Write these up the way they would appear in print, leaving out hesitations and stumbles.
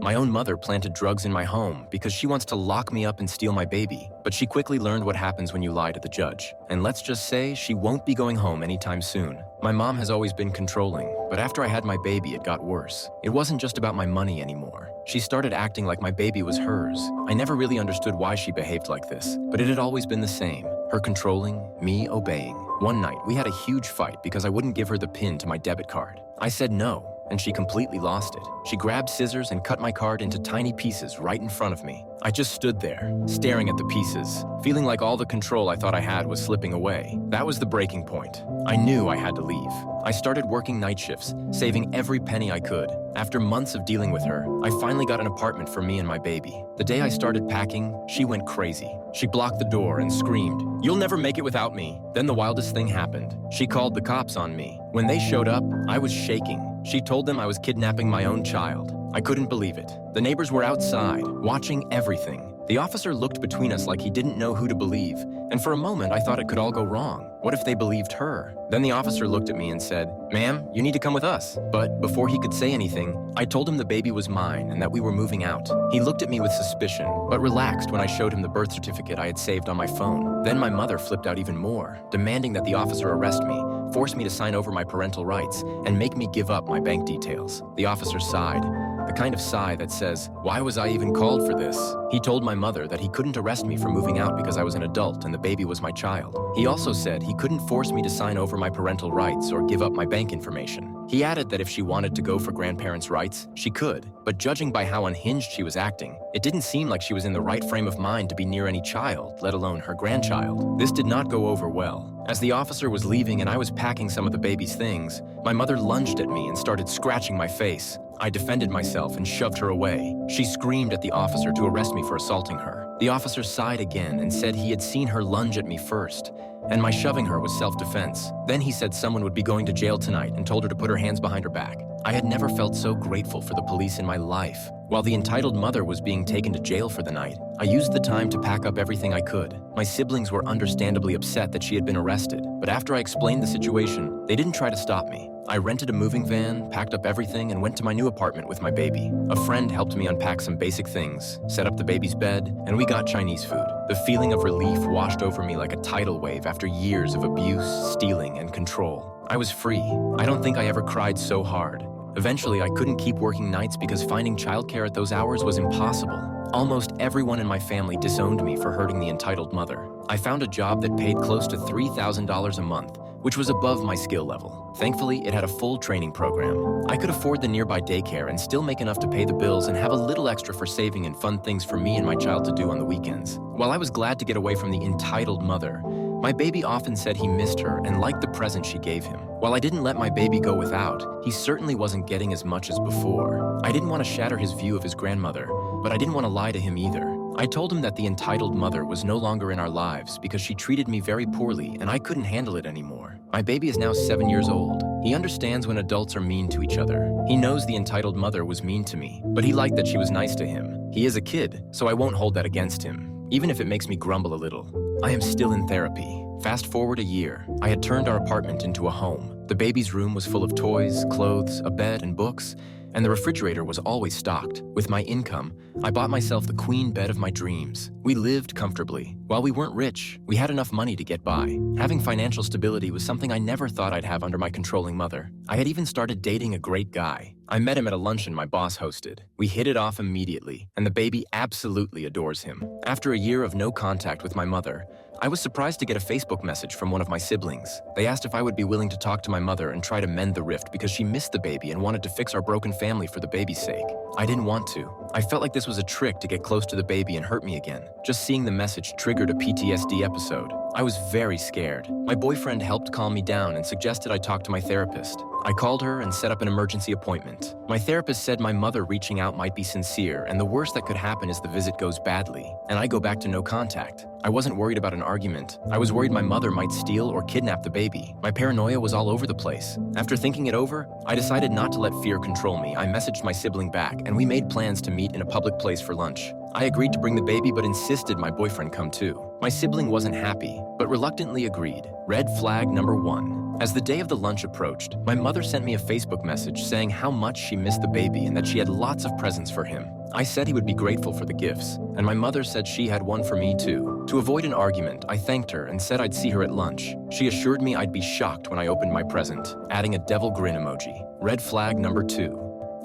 My own mother planted drugs in my home because she wants to lock me up and steal my baby, but she quickly learned what happens when you lie to the judge. And let's just say she won't be going home anytime soon. My mom has always been controlling, but after I had my baby, it got worse. It wasn't just about my money anymore. She started acting like my baby was hers. I never really understood why she behaved like this, but it had always been the same. Her controlling, me obeying. One night, we had a huge fight because I wouldn't give her the PIN to my debit card. I said no, and she completely lost it. She grabbed scissors and cut my card into tiny pieces right in front of me. I just stood there, staring at the pieces, feeling like all the control I thought I had was slipping away. That was the breaking point. I knew I had to leave. I started working night shifts, saving every penny I could. After months of dealing with her, I finally got an apartment for me and my baby. The day I started packing, she went crazy. She blocked the door and screamed, "You'll never make it without me." Then the wildest thing happened. She called the cops on me. When they showed up, I was shaking. She told them I was kidnapping my own child. I couldn't believe it. The neighbors were outside, watching everything. The officer looked between us like he didn't know who to believe, and for a moment I thought it could all go wrong. What if they believed her? Then the officer looked at me and said, "Ma'am, you need to come with us." But before he could say anything, I told him the baby was mine and that we were moving out. He looked at me with suspicion, but relaxed when I showed him the birth certificate I had saved on my phone. Then my mother flipped out even more, demanding that the officer arrest me, force me to sign over my parental rights, and make me give up my bank details. The officer sighed. The kind of sigh that says, "Why was I even called for this?" He told my mother that he couldn't arrest me for moving out because I was an adult and the baby was my child. He also said he couldn't force me to sign over my parental rights or give up my bank information. He added that if she wanted to go for grandparents' rights, she could, but judging by how unhinged she was acting, it didn't seem like she was in the right frame of mind to be near any child, let alone her grandchild. This did not go over well. As the officer was leaving and I was packing some of the baby's things, my mother lunged at me and started scratching my face. I defended myself and shoved her away. She screamed at the officer to arrest me for assaulting her. The officer sighed again and said he had seen her lunge at me first, and my shoving her was self-defense. Then he said someone would be going to jail tonight and told her to put her hands behind her back. I had never felt so grateful for the police in my life. While the entitled mother was being taken to jail for the night, I used the time to pack up everything I could. My siblings were understandably upset that she had been arrested, but after I explained the situation, they didn't try to stop me. I rented a moving van, packed up everything, and went to my new apartment with my baby. A friend helped me unpack some basic things, set up the baby's bed, and we got Chinese food. The feeling of relief washed over me like a tidal wave after years of abuse, stealing, and control. I was free. I don't think I ever cried so hard. Eventually, I couldn't keep working nights because finding childcare at those hours was impossible. Almost everyone in my family disowned me for hurting the entitled mother. I found a job that paid close to $3,000 a month, which was above my skill level. Thankfully, it had a full training program. I could afford the nearby daycare and still make enough to pay the bills and have a little extra for saving and fun things for me and my child to do on the weekends. While I was glad to get away from the entitled mother, my baby often said he missed her and liked the present she gave him. While I didn't let my baby go without, he certainly wasn't getting as much as before. I didn't want to shatter his view of his grandmother, but I didn't want to lie to him either. I told him that the entitled mother was no longer in our lives because she treated me very poorly and I couldn't handle it anymore. My baby is now 7 years old. He understands when adults are mean to each other. He knows the entitled mother was mean to me, but he liked that she was nice to him. He is a kid, so I won't hold that against him, even if it makes me grumble a little. I am still in therapy. Fast forward a year, I had turned our apartment into a home. The baby's room was full of toys, clothes, a bed, and books, and the refrigerator was always stocked. With my income, I bought myself the queen bed of my dreams. We lived comfortably. While we weren't rich, we had enough money to get by. Having financial stability was something I never thought I'd have under my controlling mother. I had even started dating a great guy. I met him at a luncheon my boss hosted. We hit it off immediately, and the baby absolutely adores him. After a year of no contact with my mother, I was surprised to get a Facebook message from one of my siblings. They asked if I would be willing to talk to my mother and try to mend the rift because she missed the baby and wanted to fix our broken family for the baby's sake. I didn't want to. I felt like this was a trick to get close to the baby and hurt me again. Just seeing the message triggered a PTSD episode. I was very scared. My boyfriend helped calm me down and suggested I talk to my therapist. I called her and set up an emergency appointment. My therapist said my mother reaching out might be sincere, and the worst that could happen is the visit goes badly, and I go back to no contact. I wasn't worried about an argument. I was worried my mother might steal or kidnap the baby. My paranoia was all over the place. After thinking it over, I decided not to let fear control me. I messaged my sibling back, and we made plans to meet in a public place for lunch. I agreed to bring the baby but insisted my boyfriend come too. My sibling wasn't happy, but reluctantly agreed. Red flag number 1. As the day of the lunch approached, my mother sent me a Facebook message saying how much she missed the baby and that she had lots of presents for him. I said he would be grateful for the gifts, and my mother said she had one for me too. To avoid an argument, I thanked her and said I'd see her at lunch. She assured me I'd be shocked when I opened my present, adding a devil grin emoji. Red flag number 2.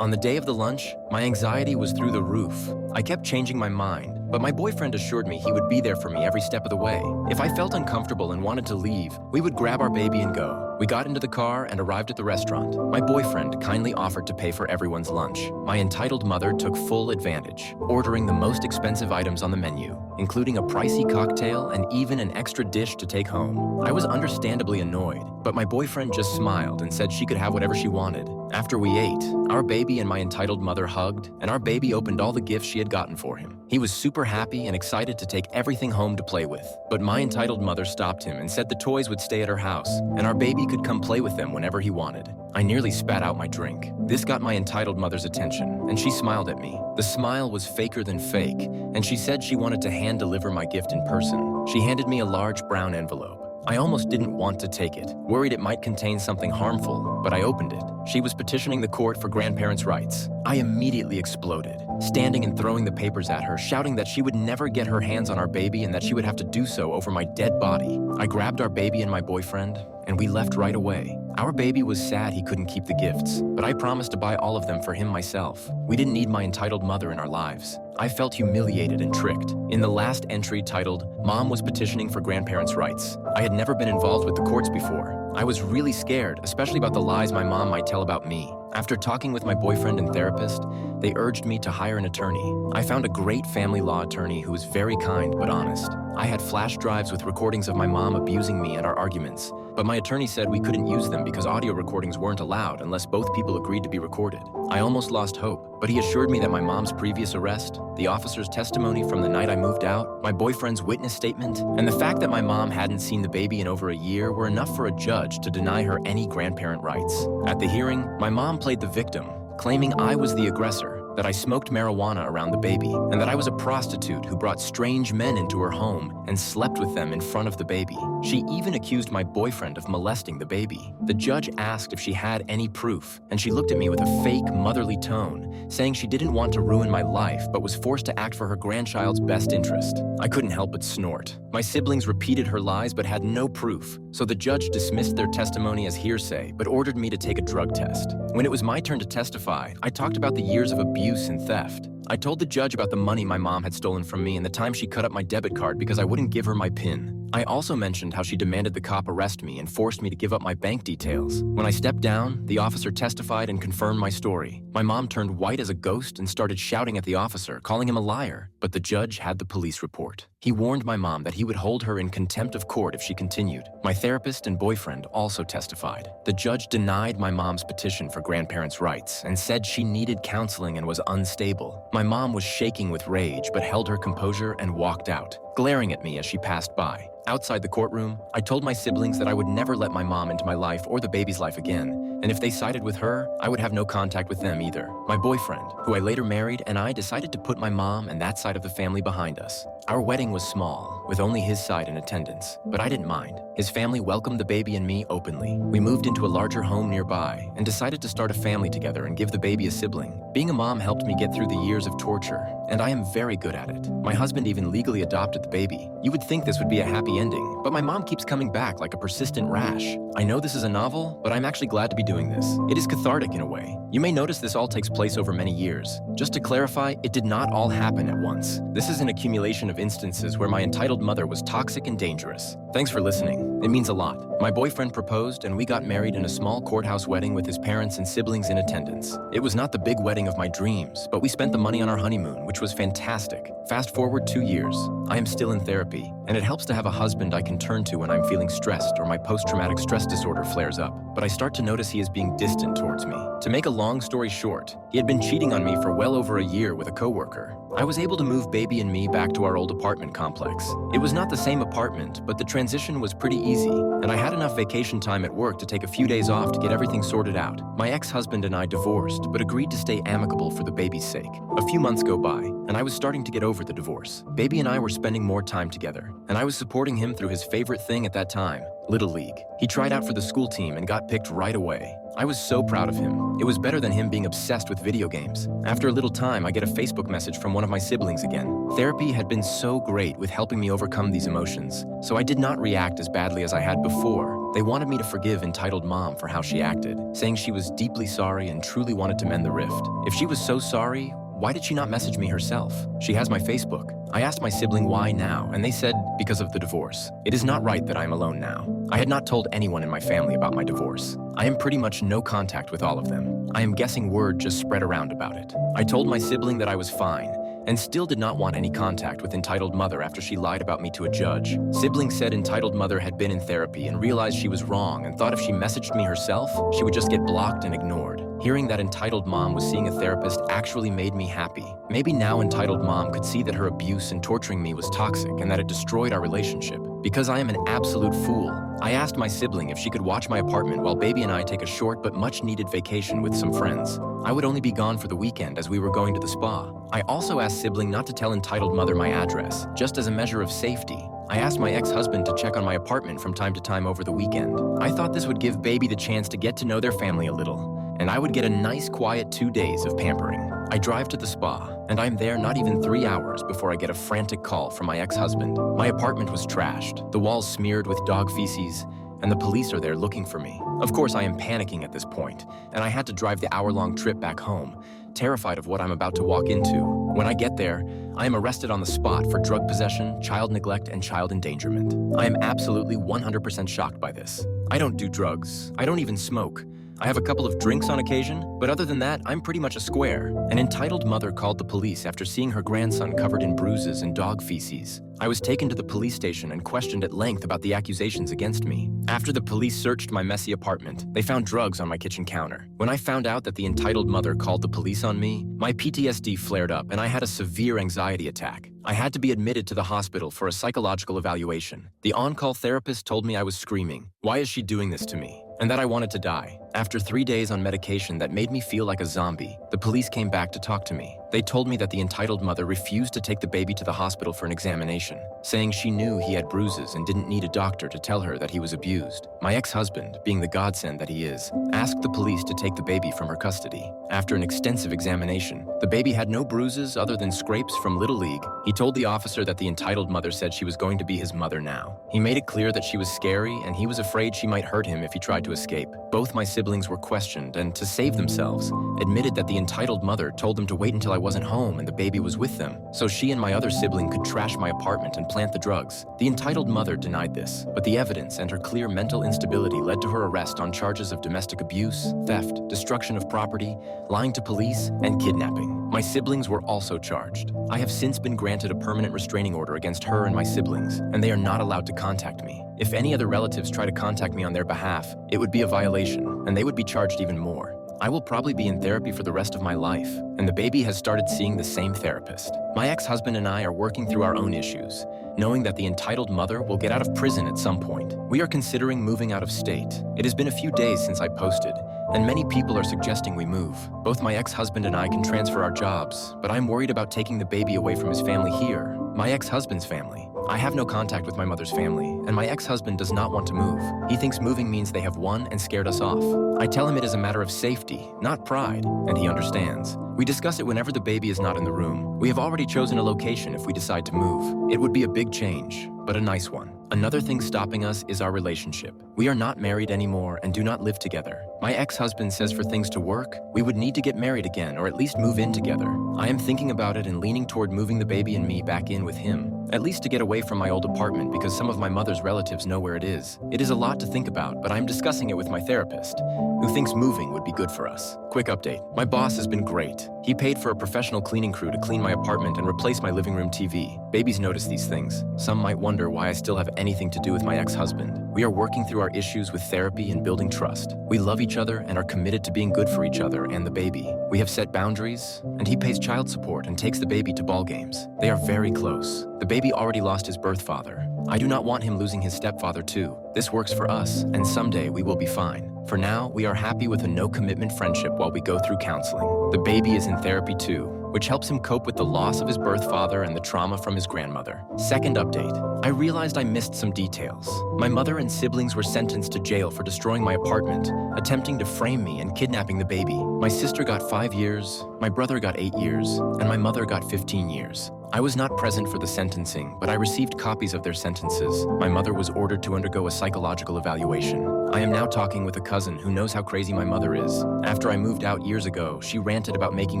On the day of the lunch, my anxiety was through the roof. I kept changing my mind, but my boyfriend assured me he would be there for me every step of the way. If I felt uncomfortable and wanted to leave, we would grab our baby and go. We got into the car and arrived at the restaurant. My boyfriend kindly offered to pay for everyone's lunch. My entitled mother took full advantage, ordering the most expensive items on the menu, including a pricey cocktail and even an extra dish to take home. I was understandably annoyed, but my boyfriend just smiled and said she could have whatever she wanted. After we ate, our baby and my entitled mother hugged, and our baby opened all the gifts she had gotten for him. He was super happy and excited to take everything home to play with. But my entitled mother stopped him and said the toys would stay at her house, and our baby could come play with them whenever he wanted. I nearly spat out my drink. This got my entitled mother's attention, and she smiled at me. The smile was faker than fake, and she said she wanted to hand deliver my gift in person. She handed me a large brown envelope. I almost didn't want to take it, worried it might contain something harmful, but I opened it. She was petitioning the court for grandparents' rights. I immediately exploded, standing and throwing the papers at her, shouting that she would never get her hands on our baby and that she would have to do so over my dead body. I grabbed our baby and my boyfriend, and we left right away. Our baby was sad he couldn't keep the gifts, but I promised to buy all of them for him myself. We didn't need my entitled mother in our lives. I felt humiliated and tricked. In the last entry titled, "Mom was petitioning for grandparents' rights," I had never been involved with the courts before. I was really scared, especially about the lies my mom might tell about me. After talking with my boyfriend and therapist, they urged me to hire an attorney. I found a great family law attorney who was very kind but honest. I had flash drives with recordings of my mom abusing me and our arguments, but my attorney said we couldn't use them because audio recordings weren't allowed unless both people agreed to be recorded. I almost lost hope, but he assured me that my mom's previous arrest, the officer's testimony from the night I moved out, my boyfriend's witness statement, and the fact that my mom hadn't seen the baby in over a year were enough for a judge to deny her any grandparent rights. At the hearing, my mom played the victim, claiming I was the aggressor, that I smoked marijuana around the baby, and that I was a prostitute who brought strange men into her home and slept with them in front of the baby. She even accused my boyfriend of molesting the baby. The judge asked if she had any proof, and she looked at me with a fake motherly tone, saying she didn't want to ruin my life but was forced to act for her grandchild's best interest. I couldn't help but snort. My siblings repeated her lies but had no proof, so the judge dismissed their testimony as hearsay but ordered me to take a drug test. When it was my turn to testify, I talked about the years of abuse and theft. I told the judge about the money my mom had stolen from me and the time she cut up my debit card because I wouldn't give her my PIN. I also mentioned how she demanded the cop arrest me and forced me to give up my bank details. When I stepped down, the officer testified and confirmed my story. My mom turned white as a ghost and started shouting at the officer, calling him a liar. But the judge had the police report. He warned my mom that he would hold her in contempt of court if she continued. My therapist and boyfriend also testified. The judge denied my mom's petition for grandparents' rights and said she needed counseling and was unstable. My mom was shaking with rage but held her composure and walked out, glaring at me as she passed by. Outside the courtroom, I told my siblings that I would never let my mom into my life or the baby's life again, and if they sided with her, I would have no contact with them either. My boyfriend, who I later married, and I decided to put my mom and that side of the family behind us. Our wedding was small, with only his side in attendance, but I didn't mind. His family welcomed the baby and me openly. We moved into a larger home nearby and decided to start a family together and give the baby a sibling. Being a mom helped me get through the years of torture, and I am very good at it. My husband even legally adopted the baby. You would think this would be a happy ending, but my mom keeps coming back like a persistent rash. I know this is a novel, but I'm actually glad to be doing this. It is cathartic in a way. You may notice this all takes place over many years. Just to clarify, it did not all happen at once. This is an accumulation of instances where my entitled mother was toxic and dangerous. Thanks for listening. It means a lot. My boyfriend proposed and we got married in a small courthouse wedding with his parents and siblings in attendance. It was not the big wedding of my dreams, but we spent the money on our honeymoon, which was fantastic. Fast forward 2 years. I am still in therapy, and it helps to have a husband I can turn to when I'm feeling stressed or my post-traumatic stress disorder flares up. But I start to notice he is being distant towards me. To make a long story short, he had been cheating on me for well over a year with a coworker. I was able to move baby and me back to our old apartment complex. It was not the same apartment, but the transition was pretty easy, and I had enough vacation time at work to take a few days off to get everything sorted out. My ex-husband and I divorced, but agreed to stay amicable for the baby's sake. A few months go by, and I was starting to get over the divorce. Baby and I were spending more time together, and I was supporting him through his favorite thing at that time, Little League. He tried out for the school team and got picked right away. I was so proud of him. It was better than him being obsessed with video games. After a little time, I get a Facebook message from one of my siblings again. Therapy had been so great with helping me overcome these emotions, so I did not react as badly as I had before. They wanted me to forgive entitled mom for how she acted, saying she was deeply sorry and truly wanted to mend the rift. If she was so sorry, why did she not message me herself? She has my Facebook. I asked my sibling why now, and they said because of the divorce. It is not right that I am alone now. I had not told anyone in my family about my divorce. I am pretty much no contact with all of them. I am guessing word just spread around about it. I told my sibling that I was fine, and still did not want any contact with entitled mother after she lied about me to a judge. Sibling said entitled mother had been in therapy and realized she was wrong and thought if she messaged me herself, she would just get blocked and ignored. Hearing that entitled mom was seeing a therapist actually made me happy. Maybe now entitled mom could see that her abuse and torturing me was toxic and that it destroyed our relationship. Because I am an absolute fool, I asked my sibling if she could watch my apartment while baby and I take a short but much needed vacation with some friends. I would only be gone for the weekend as we were going to the spa. I also asked sibling not to tell entitled mother my address, just as a measure of safety. I asked my ex-husband to check on my apartment from time to time over the weekend. I thought this would give baby the chance to get to know their family a little, and I would get a nice quiet 2 days of pampering. I drive to the spa, and I'm there not even 3 hours before I get a frantic call from my ex-husband. My apartment was trashed, the walls smeared with dog feces, and the police are there looking for me. Of course, I am panicking at this point, and I had to drive the hour-long trip back home, terrified of what I'm about to walk into. When I get there, I am arrested on the spot for drug possession, child neglect, and child endangerment. I am absolutely 100% shocked by this. I don't do drugs. I don't even smoke. I have a couple of drinks on occasion, but other than that, I'm pretty much a square. An entitled mother called the police after seeing her grandson covered in bruises and dog feces. I was taken to the police station and questioned at length about the accusations against me. After the police searched my messy apartment, they found drugs on my kitchen counter. When I found out that the entitled mother called the police on me, my PTSD flared up and I had a severe anxiety attack. I had to be admitted to the hospital for a psychological evaluation. The on-call therapist told me I was screaming, "Why is she doing this to me?" and that I wanted to die. After 3 days on medication that made me feel like a zombie, the police came back to talk to me. They told me that the entitled mother refused to take the baby to the hospital for an examination, saying she knew he had bruises and didn't need a doctor to tell her that he was abused. My ex-husband, being the godsend that he is, asked the police to take the baby from her custody. After an extensive examination, the baby had no bruises other than scrapes from Little League. He told the officer that the entitled mother said she was going to be his mother now. He made it clear that she was scary and he was afraid she might hurt him if he tried to escape. Both my siblings were questioned and, to save themselves, admitted that the entitled mother told them to wait until I wasn't home and the baby was with them, so she and my other sibling could trash my apartment and plant the drugs. The entitled mother denied this, but the evidence and her clear mental instability led to her arrest on charges of domestic abuse, theft, destruction of property, lying to police, and kidnapping. My siblings were also charged. I have since been granted a permanent restraining order against her and my siblings, and they are not allowed to contact me. If any other relatives try to contact me on their behalf, it would be a violation, and they would be charged even more. I will probably be in therapy for the rest of my life, and the baby has started seeing the same therapist. My ex-husband and I are working through our own issues, knowing that the entitled mother will get out of prison at some point. We are considering moving out of state. It has been a few days since I posted, and many people are suggesting we move. Both my ex-husband and I can transfer our jobs, but I'm worried about taking the baby away from his family here, my ex-husband's family. I have no contact with my mother's family, and my ex-husband does not want to move. He thinks moving means they have won and scared us off. I tell him it is a matter of safety, not pride, and he understands. We discuss it whenever the baby is not in the room. We have already chosen a location if we decide to move. It would be a big change, but a nice one. Another thing stopping us is our relationship. We are not married anymore and do not live together. My ex-husband says for things to work, we would need to get married again or at least move in together. I am thinking about it and leaning toward moving the baby and me back in with him, at least to get away from my old apartment because some of my mother's relatives know where it is. It is a lot to think about, but I'm discussing it with my therapist, who thinks moving would be good for us. Quick update. My boss has been great. He paid for a professional cleaning crew to clean my apartment and replace my living room TV. Babies notice these things. Some might wonder why I still have anything to do with my ex-husband. We are working through our issues with therapy and building trust. We love each other and are committed to being good for each other and the baby. We have set boundaries, and he pays child support and takes the baby to ball games. They are very close. The baby already lost his birth father. I do not want him losing his stepfather too. This works for us, and someday we will be fine. For now, we are happy with a no-commitment friendship while we go through counseling. The baby is in therapy too, which helps him cope with the loss of his birth father and the trauma from his grandmother. Second update. I realized I missed some details. My mother and siblings were sentenced to jail for destroying my apartment, attempting to frame me, and kidnapping the baby. My sister got 5 years, my brother got 8 years, and my mother got 15 years. I was not present for the sentencing, but I received copies of their sentences. My mother was ordered to undergo a psychological evaluation. I am now talking with a cousin who knows how crazy my mother is. After I moved out years ago, she ranted about making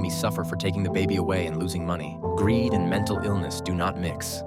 me suffer for taking the baby away and losing money. Greed and mental illness do not mix.